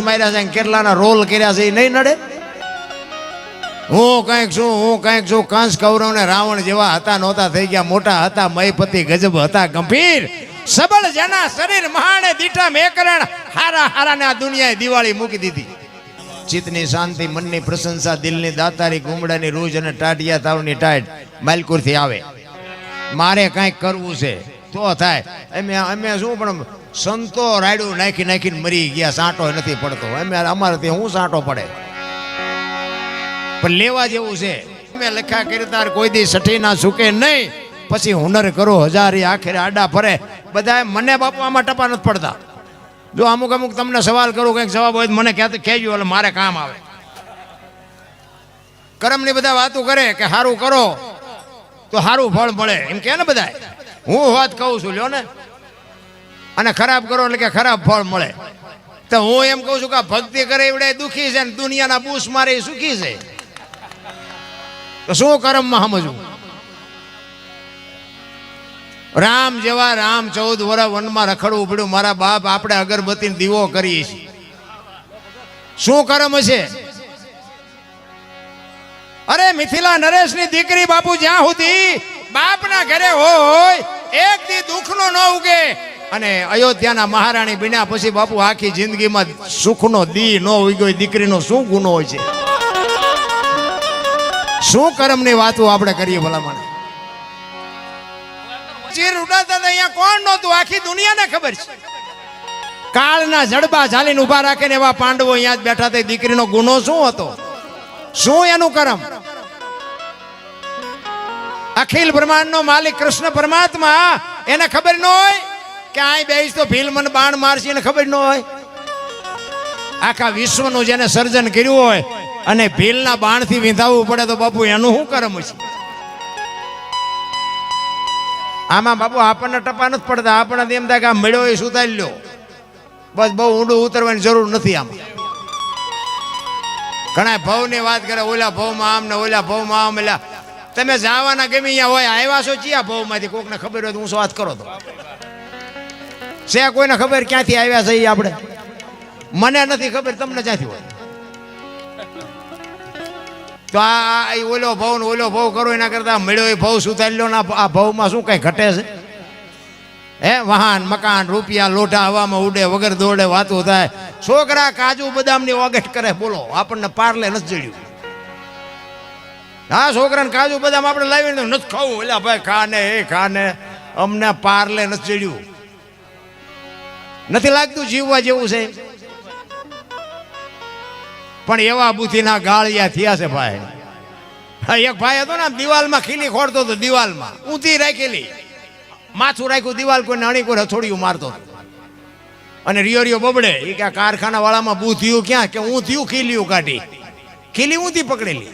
માર્યા છે કેટલાના રોલ કર્યા છે એ નહીં નડે. હું કંઈક છું કંસ કૌરવ ને રાવણ જેવા હતા નહોતા થઈ ગયા મોટા હતા મયપતિ ગજબ હતા ગંભીર સબળ જેના શરીર મહાણે દીઠા મેકરણ હારા હારા ને આ દુનિયાએ દિવાળી મૂકી દીધી. ચિત્તની શાંતિ મનની પ્રશંસા દિલની દાતારી ગુમડાની રૂજ અને ટાટિયા તાવની ટાઈટ માલકુરથી આવે. મારે કંઈક કરવું છે તો થાય. અમે શું પણ સંતો રાયડું નાખીને મરી ગયા સાંટો નથી પડતો. અમારે ત્યાં શું સાંટો પડે પણ લેવા જેવું છે. અમે લખા કરતા કોઈ દી સઠી ના સુકે નહીં પછી હુનર કરો હજારી આખરે આડા ફરે બધા. મને બાપુ આમાં ટપા નથી પડતા. જો અમુક તમને સવાલ કરું કંઈક જવાબ હોય મને કહેજો એટલે મારે કામ આવે. કર્મની બધા વાતો કરે કે સારું કરો તો સારું ફળ મળે એમ કે ને બધા. હું વાત કહું છું લ્યો ને. અને ખરાબ કરો એટલે કે ખરાબ ફળ મળે. તો હું એમ કહું છું કે ભક્તિ કરે એવડે દુઃખી છે ને દુનિયાના બૂસ મારે એ સુખી છે. તો શું કર્મમાં સમજવું. રામ જેવા રામ 14 વર્ષ વનમાં રખડવું પડ્યું. મારા બાપ આપણે અગરબત્તી દીવો કરીએ છીએ. શું કર્મ છે. અરે મિથિલા નરેશની દીકરી બાપુ જ્યાં સુધી બાપના ઘરે હોય એક દી દુઃખનો ન ઉગે. અને અયોધ્યાના મહારાણી બન્યા પછી બાપુ આખી જિંદગીમાં સુખનો દી ન ઉગ્યો. દીકરીનો શું ગુનો હોય છે. શું કર્મની વાતો આપણે કરીએ ભલામણ. ચીર ઉડાતા અહીંયા કોણ નહોતું આખી દુનિયાને ખબર છે. કાળના જડબા ઝાલીને ઉભા રાખે ને એવા પાંડવો અહીંયા જ બેઠા હતા. દીકરીનો ગુનો શું હતો. શું એનું કર્મ. અખિલ બ્રહ્માંડનો માલિક કૃષ્ણ પરમાત્મા એને ખબર ન હોય કે આ બેસ તો ભીલ મને બાણ મારશે એને ખબર ન હોય. આખા વિશ્વનું જેને સર્જન કર્યું હોય અને ભીલના બાણથી વિંધાવવું પડે તો બાપુ એનું શું કર્મ છે. આમાં બાપુ આપણને ટપા નથી પડતા. આપણને એમ થાય કે આ મળ્યો એ સુધારી લ્યો બસ. બહુ ઊંડું ઉતરવાની જરૂર નથી. આમાં ઘણા ભાવની વાત કરે ઓલા ભાવમાં આમ ને ઓલા ભાવમાં આમ. એટલે તમે જવાના ગમે અહીંયા હોય આવ્યા છો ચિયા ભાવમાંથી કોકને ખબર હોય તો હું વાત કરો તો છે કોઈને ખબર ક્યાંથી આવ્યા છે એ આપણે. મને નથી ખબર તમને ક્યાંથી હોય. તો આ ઓલો ભાવ ને ઓલો ભાવ કરો એના કરતા મળ્યો એ ભાવ સુધારી લો. આ ભાવમાં શું કઈ ઘટે છે. હે વાહન મકાન રૂપિયા લોઢા હવામાં ઉડે વગર દોડે વાતો થાય. છોકરા કાજુ બદામની ઓગેટ કરે બોલો આપણને પાર્લે નથી જડ્યું. હા છોકરાને કાજુ બદામ આપણે લાવીને નથી ખાવું. એટલે ભાઈ ખાને એ ખાને અમને પાર્લે નથી જડ્યું. નથી લાગતું જીવવા જેવું છે. પણ એવા બુદ્ધિના ગાળિયા થયા છે ભાઈ. એક ભાઈ હતો ને દિવાલમાં ખીલી ખોડતો હતો. દિવાલમાં ઊંધી રાખેલી માથું રાખ્યું દિવાલ કોઈને અણી કોઈ હથોડિયું મારતો અને રિયો બબડે. એ કે કારખાના વાળામાં બુદ્ધિયું ક્યાં કે ઊંધિયું ખીલિયું કાઢી ખીલી ઊંધી પકડેલી.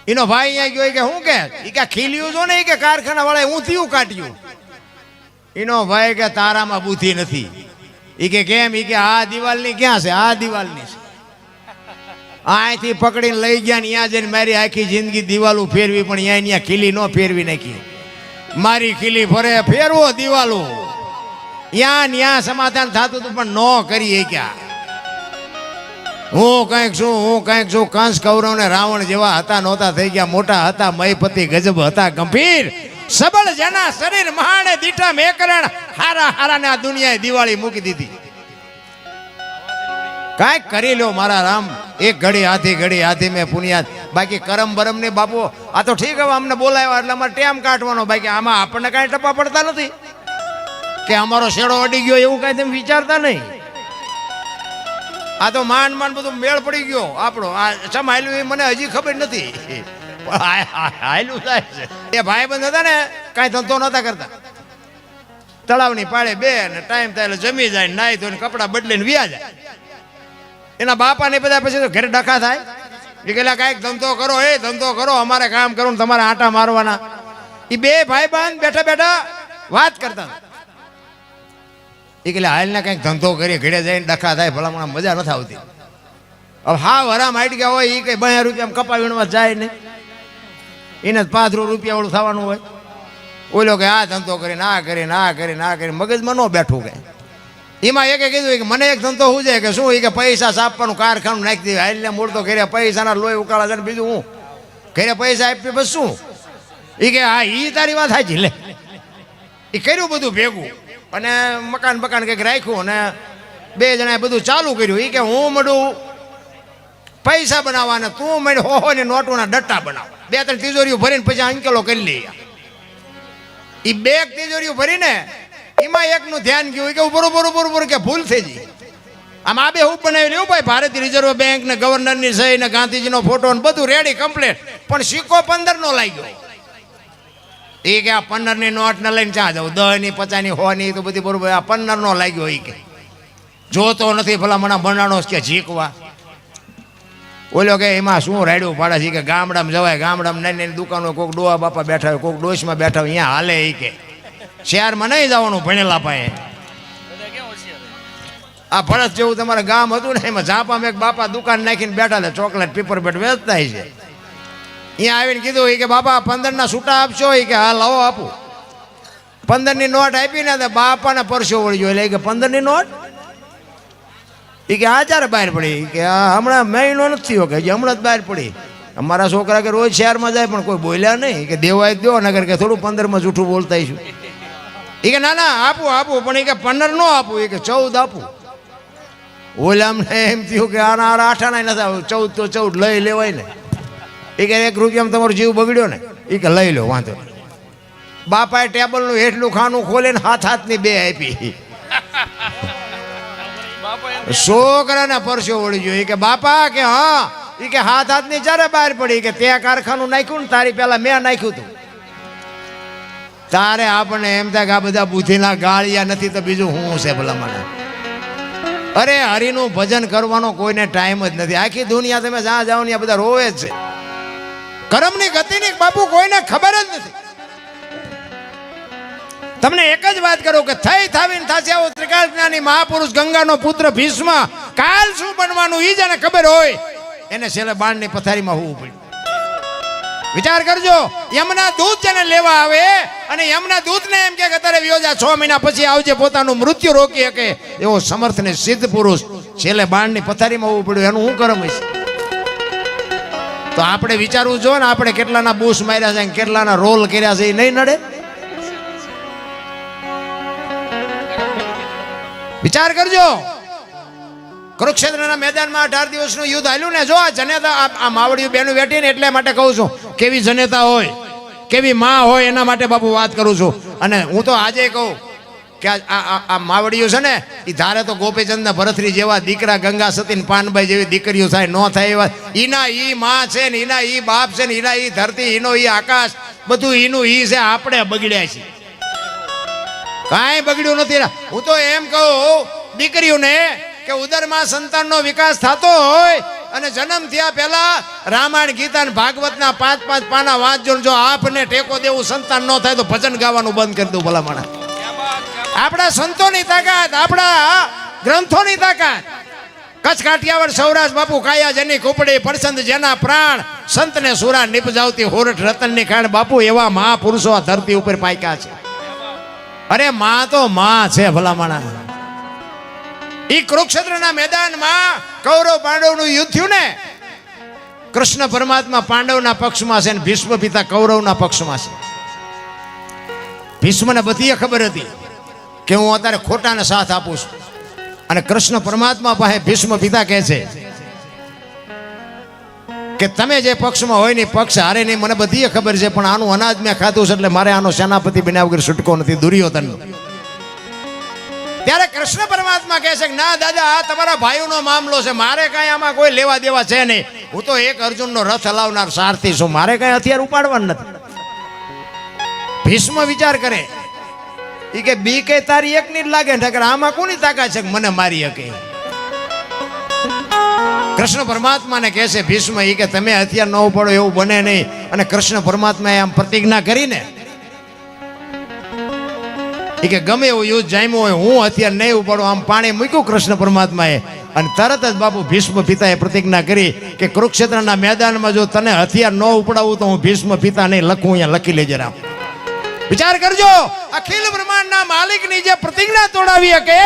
એનો ભાઈ અહીંયા ગયો કે શું કે ખીલિયું જો ને કે કારખાના વાળાએ ઊંધિયું કાઢ્યું. એનો ભાઈ કે તારામાં બુદ્ધિ નથી. એ કે કેમ. એ કે આ દિવાલની ક્યાં છે. આ દિવાલની છે. અહીંથી પકડીને લઈ ગયા ને ત્યાં જઈને મારી આખી જિંદગી દિવાલો ફેરવી પણ અહીંયા ખીલી ન ફેરવી નાખી. મારી ખીલી ફરે ફેરવો દિવાલો ત્યાં સમાધાન થતું હતું પણ ન કરીએ ક્યાં. હું કંઈક છું કંસ કૌરવ ને રાવણ જેવા હતા નહોતા થઈ ગયા મોટા હતા મયપતિ ગજબ હતા ગંભીર સબળ જેના શરીર મહાણે દીઠા મેકરણ હારા હારા ને આ દુનિયાએ દિવાળી મૂકી દીધી. કાંઈક કરી લો મારા રામ. એક ઘડી હાથી મેં પુનિયાદ. બાકી કરમ બરમ ને બાપુ આ તો ઠીક હવે અમને બોલાવ્યા એટલે અમારે ટેમ કાઢવાનો. બાકી આમાં આપણને કાંઈ ટપા પડતા નથી કે અમારો શેડો અડી ગયો એવું કાંઈ તમે વિચારતા નહીં. આ તો માન બધું મેળ પડી ગયો આપણો. આ ચમ હાલ્યું એ મને હજી ખબર નથી. હાલ્યું થાય છે. એ ભાઈ બંધ હતા ને કાંઈ ધંધો નહોતા કરતા. તળાવની પાળે બે ને ટાઈમ થાય એટલે જમી જાય નાહી ધોઈને કપડાં બદલીને વ્યા જાય. એના બાપા ને બધા પછી તો ઘરે ડખા થાય. એ પેલા કાંઈક ધંધો કરો અમારે કામ કરવું તમારે આટા મારવાના. એ બે ભાઈ બંધ બેઠા બેઠા વાત કરતા. એ કે હાલને કંઈક ધંધો કરી ઘરે જઈને ડખા થાય ભલામણ મજા નથી આવતી. હવે હા વરામ હાઈટ ગયા હોય એ કઈ 2 રૂપિયા કપા વીણવા જાય નહીં. એને 5 રૂપિયા વાળું થવાનું હોય. ઓલો કે આ ધંધો કરીને આ કરીને મગજમાં ન બેઠું કે એમાં એકે કીધું કે મને એક ધંધો શું છે કે શું એ કે પૈસા સાપવાનું કારખાનું નાખી દે હાલને મૂળ તો ઘરે પૈસાના લોહી ઉકાળા છે ને બીજું હું ઘરે પૈસા આપી બસ શું એ કે હા એ તારી વાત સાચી લે એ કર્યું બધું ભેગું અને મકાન બકાન કંઈક રાખ્યું અને 2 જણાએ બધું ચાલુ કર્યું એ કે હું મળું પૈસા બનાવવાના તું મળી હો ને નોટોના ડટ્ટા બનાવ 2-3 તિજોરીઓ ભરીને પછી અંકેલો કરી લઈએ એ 2 તિજોરીઓ ભરીને એમાં એકનું ધ્યાન ગયું કે બરોબર કે ભૂલ થઈ ગઈ આમ આ બે હું બનાવી લેવું ભાઈ ભારતીય રિઝર્વ બેંક ને ગવર્નરની સહી ને ગાંધીજીનો ફોટો ને બધું રેડી કમ્પ્લીટ પણ સિક્કો 15 નો લાગ્યો એ કે આ 15 ની નોટ ને લઈને ચા જાવ 10 ની 50 ની 100 ની તો બધી બરોબર આ 15 નો લાગ્યો એ કે જોતો નથી ભલા મને બનાણો કે ઝીકવા ઓલો કે એમાં શું રાડ્યું પાડે છે કે ગામડામાં જવાય ગામડામાં નાની નાની દુકાનો કોઈક ડોવા બાપા બેઠા હોય કોઈક ડોશમાં બેઠા હોય અહીંયા હાલે એ કે શહેરમાં નહીં જવાનું ભણેલા પાસે આ ભરત જેવું તમારે ગામ હતું ને એમાં ઝાપામાં એક બાપા દુકાન નાખીને બેઠા લે ચોકલેટ પેપર બેટ વેચતા છે અહીંયા આવીને કીધું કે બાપા 15 ના છૂટા આપશો એ કે હા લાવો આપું 15 ની નોટ આપીને તો બાપાને પરસો વળ્યો એટલે કે 15 ની નોટ એ કે આ ચારે બહાર પડી કે હમણાં મહિનો નથી થયો કે હમણાં જ બહાર પડી અમારા છોકરા કે રોજ શહેરમાં જાય પણ કોઈ બોલ્યા નહીં કે દેવાય દો નગર કે થોડું 15 માં જૂઠું બોલતા છું એ કે ના આપું પણ એ કે 15 નો આપું એ કે 14 આપું ઓલા અમને એમ થયું કે આના 8 આના નથી આવું 14 તો 14 લઈ લેવાય ને એ કે 1 રૂપિયામાં તમારો જીવ બગડ્યો ને એ કે લઈ લો વાંધો બાપાએ ટેબલનું હેઠલું ખાનું ખોલીને હાથની 2 આપી છોકરાને પરસો વળી ગયો કે બાપા કે હા એ કે હાથની ચારે બહાર પડી કે ત્યાં કારખાનું નાખ્યું ને તારી પેલા મેં નાખ્યું હતું તારે આપણને એમ થાય કે આ બધા બુદ્ધિના ગાળિયા નથી તો બીજું શું છે ભલા મને અરે હરિનું ભજન કરવાનો કોઈને ટાઈમ જ નથી આખી દુનિયા તમે જ્યાં જાઓ ને બધા રોવે જ છે કર્મની ગતિની બાપુ કોઈને ખબર જ નથી તમને એક જ વાત કરું કે થઈ થાવીને થાશે આવો ત્રિકાળ જ્ઞાની મહાપુરુષ ગંગાનો પુત્ર ભીષ્મ કાલ શું બનવાનું ઈ જેને ખબર હોય એને છેલ્લે બાણની પથારીમાં હોવું પડ્યું વિચાર કરજો યમના દૂત જેને લેવા આવે અને યમના દૂતને એમ કે અત્યારે વિયોજા 6 મહિના પછી આવજે પોતાનું મૃત્યુ રોકી શકે એવો સમર્થ ને સિદ્ધ પુરુષ છેલ્લે બાણની પથારીમાં હોવું પડ્યું એનું શું કરમ હશે તો આપણે વિચારવું જો ને આપણે કેટલાના બૂસ માર્યા છે કેટલાના રોલ કર્યા છે એ નહીં નડે વિચાર કરજો કુરુક્ષેત્રના મેદાનમાં 18 દિવસનું યુદ્ધ હાલ્યું ને જો આ જનેતા આ માવડિયું બેનું વેઠી ને એટલે માટે કહું છું કેવી જનેતા હોય કેવી માં હોય એના માટે બાપુ વાત કરું છું અને હું તો આજે કહું કે આ માવડિયું છે ને એ ધારે તો ગોપીચંદ ભરતરી જેવા દીકરા ગંગા સતી પાનબાઈ જેવી દીકરીઓ થાય ન થાય એવા ઈના ઈ માં છે ને ઈના ઈ બાપ છે ને ઈના ઈ ધરતી ઈનો ઈ આકાશ બધું ઈનું ઈ છે આપણે બગડ્યા છે કાંઈ બગડ્યું નથી હું તો એમ કહું દીકરીઓને કે ઉદરમાં સંતાનનો વિકાસ થતો હોય અને જન્મ થયા પહેલા રામાયણ ગીતા અને ભાગવતના 5-5 પાના વાંચજો જો આપને ટેકો દેવું સંતાન ન થાય તો ભજન ગાવાનું બંધ કરી દઉં ભલા માણસ આપણા સંતોની તાકાત આપણા ગ્રંથોની તાકાત કચ્છ કાઠિયાવાડ સૌરાષ્ટ્ર બાપુ કાયા જેની કુપડી પરસંદ જેના પ્રાણ સંતને સુરા નિપજાવતી હોરઠ રતનની ખાણ બાપુ એવા મહાપુરુષો આ ધરતી ઉપર પાક્યા છે અરે માં તો માં છે ભલા માણસ ઈ કુરુક્ષેત્રના મેદાનમાં કૌરવ પાંડવનું યુદ્ધ થયું ને કૃષ્ણ પરમાત્મા પાંડવના પક્ષમાં છે અને ભીષ્મ પિતા કૌરવના પક્ષમાં છે ભીષ્મને બધી ખબર હતી કે હું અત્યારે ખોટાને સાથ આપું છું અને કૃષ્ણ પરમાત્મા પાસે ભીષ્મ પિતા કહે છે કે તમે જે પક્ષમાં હોય ને પક્ષ હારે નહીં મને બધી ખબર છે પણ આનું અનાજ મેં ખાધું છે એટલે મારે આનો સેનાપતિ બન્યા વગર છૂટકો નથી દુર્યોધનનો ત્યારે કૃષ્ણ પરમાત્મા કહે છે કે ના દાદા આ તમારા ભાઈઓનો મામલો છે મારે કાંઈ આમાં કોઈ લેવા દેવા છે નહીં હું તો એક અર્જુનનો રથ હલાવનાર સારથી છું મારે કાંઈ હથિયાર ઉપાડવાનું નથી ભીષ્મ વિચાર કરે એ કે બી કે તારી એકની જ લાગે ઠાકર આમાં કોની તાકાત છે મને મારી શકે કૃષ્ણ પરમાત્માને કહે છે ભીષ્મ એ કે તમે હથિયાર ન ઉપાડો એવું બને નહીં અને કૃષ્ણ પરમાત્માએ આમ પ્રતિજ્ઞા કરીને એ કે ગમે એવું યુદ્ધ જામ્યું હોય હું હથિયાર નહીં ઉપાડું આમ પાણી મૂક્યું કૃષ્ણ પરમાત્માએ અને તરત જ બાપુ ભીષ્મ પિતાએ પ્રતિજ્ઞા કરી કે કુરુક્ષેત્રના મેદાનમાં જો તને હથિયાર ન ઉપડાવું તો હું ભીષ્મ પિતા નહીં લખું અહીંયા લખી લેજે રામ વિચાર કરજો અખિલ બ્રહ્માંડના માલિકની જે પ્રતિજ્ઞા તોડાવી શકે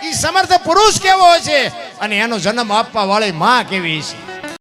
એ એ સમર્થ પુરુષ કેવો છે અને એનો જન્મ આપવા વાળી માં કેવી છે.